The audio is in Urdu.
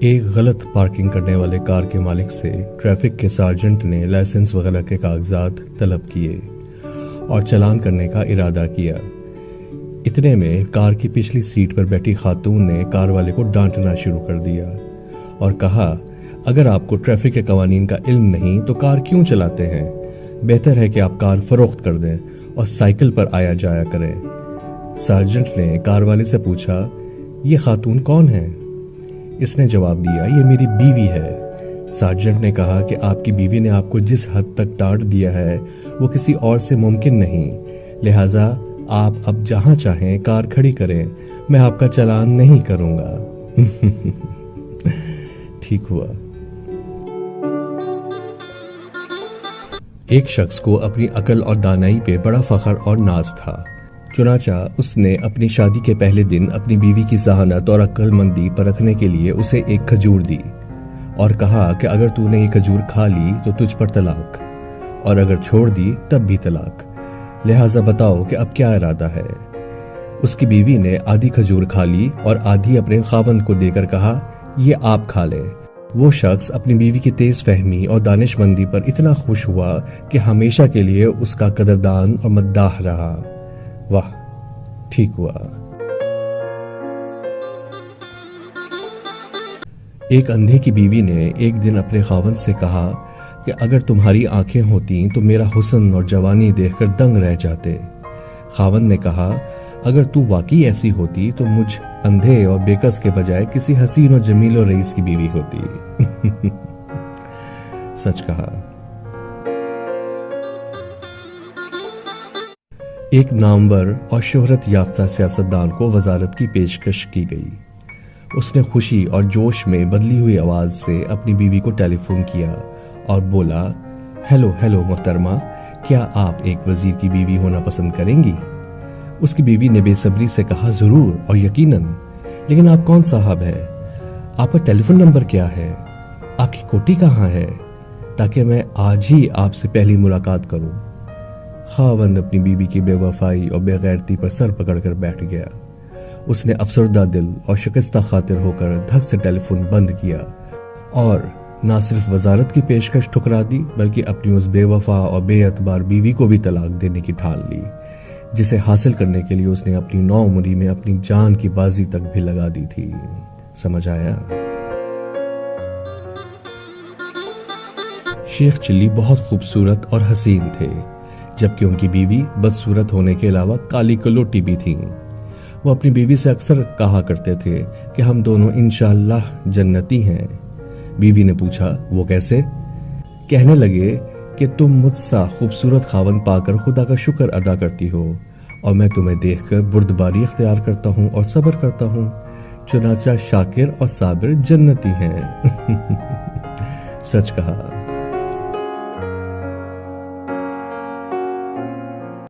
ایک غلط پارکنگ کرنے والے کار کے مالک سے ٹریفک کے سارجنٹ نے لائسنس وغیرہ کے کاغذات طلب کیے اور چالان کرنے کا ارادہ کیا۔ اتنے میں کار کی پچھلی سیٹ پر بیٹھی خاتون نے کار والے کو ڈانٹنا شروع کر دیا اور کہا، اگر آپ کو ٹریفک کے قوانین کا علم نہیں تو کار کیوں چلاتے ہیں؟ بہتر ہے کہ آپ کار فروخت کر دیں اور سائیکل پر آیا جایا کریں۔ سارجنٹ نے کار والے سے پوچھا، یہ خاتون کون ہے؟ اس نے جواب دیا، یہ میری بیوی ہے۔ سارجنٹ نے کہا کہ آپ کی بیوی نے آپ کو جس حد تک ڈانٹ دیا ہے وہ کسی اور سے ممکن نہیں، لہٰذا آپ اب جہاں چاہیں کار کھڑی کریں، میں آپ کا چالان نہیں کروں گا۔ ٹھیک ہوا۔ ایک شخص کو اپنی عقل اور دانائی پہ بڑا فخر اور ناز تھا، چنانچہ اس نے اپنی شادی کے پہلے دن اپنی بیوی کی ذہانت اور عقل مندی پرکھنے کے لیے اسے ایک کھجور دی اور کہا کہ اگر تو نے یہ کھجور کھا لی تو تجھ پر طلاق، اور اگر چھوڑ دی تب بھی طلاق، لہٰذا بتاؤ کہ اب کیا ارادہ ہے۔ اس کی بیوی نے آدھی کھجور کھا لی اور آدھی اپنے خاوند کو دے کر کہا، یہ آپ کھا لیں۔ وہ شخص اپنی بیوی کی تیز فہمی اور دانش مندی پر اتنا خوش ہوا کہ ہمیشہ کے لیے اس کا قدردان اور مداح رہا۔ واہ، ٹھیک ہوا۔ ایک اندھے کی بیوی نے ایک دن اپنے خاوند سے کہا کہ اگر تمہاری آنکھیں ہوتیں تو میرا حسن اور جوانی دیکھ کر دنگ رہ جاتے۔ خاوند نے کہا، اگر تو واقعی ایسی ہوتی تو مجھ اندھے اور بےکس کے بجائے کسی حسین اور جمیل و رئیس کی بیوی ہوتی۔ سچ کہا۔ ایک نامور اور شہرت یافتہ سیاستدان کو وزارت کی پیشکش کی گئی۔ اس نے خوشی اور جوش میں بدلی ہوئی آواز سے اپنی بیوی کو ٹیلی فون کیا اور بولا، ہیلو محترمہ، کیا آپ ایک وزیر کی بیوی ہونا پسند کریں گی؟ اس کی بیوی نے بے صبری سے کہا، ضرور اور یقیناً، لیکن آپ کون صاحب ہے؟ آپ کا ٹیلی فون نمبر کیا ہے؟ آپ کی کوٹھی کہاں ہے؟ تاکہ میں آج ہی آپ سے پہلی ملاقات کروں۔ خاوند اپنی بیوی کی بے وفائی اور بے غیرتی پر سر پکڑ کر بیٹھ گیا۔ اس نے افسردہ دل اور شکستہ خاطر ہو کر دھک سے ٹیلی فون بند کیا اور نہ صرف وزارت کی پیشکش ٹھکرا دی بلکہ اپنی اس بے وفا اور بے اعتبار بیوی کو بھی طلاق دینے کی ٹھان لی، جسے حاصل کرنے کے لیے اس نے اپنی نوعمری میں اپنی جان کی بازی تک بھی لگا دی تھی۔ سمجھ آیا؟ شیخ چلی بہت خوبصورت اور حسین تھے، جبکہ ان کی بیوی بدصورت ہونے کے علاوہ کالی کلوٹی بھی تھیں۔ وہ اپنی بیوی سے اکثر کہا کرتے تھے کہ ہم دونوں انشاءاللہ جنتی ہیں۔ بیوی نے پوچھا، وہ کیسے؟ کہنے لگے کہ تم مجھ سا خوبصورت خاوند پا کر خدا کا شکر ادا کرتی ہو اور میں تمہیں دیکھ کر بردباری اختیار کرتا ہوں اور صبر کرتا ہوں، چنانچہ شاکر اور صابر جنتی ہیں۔ سچ کہا۔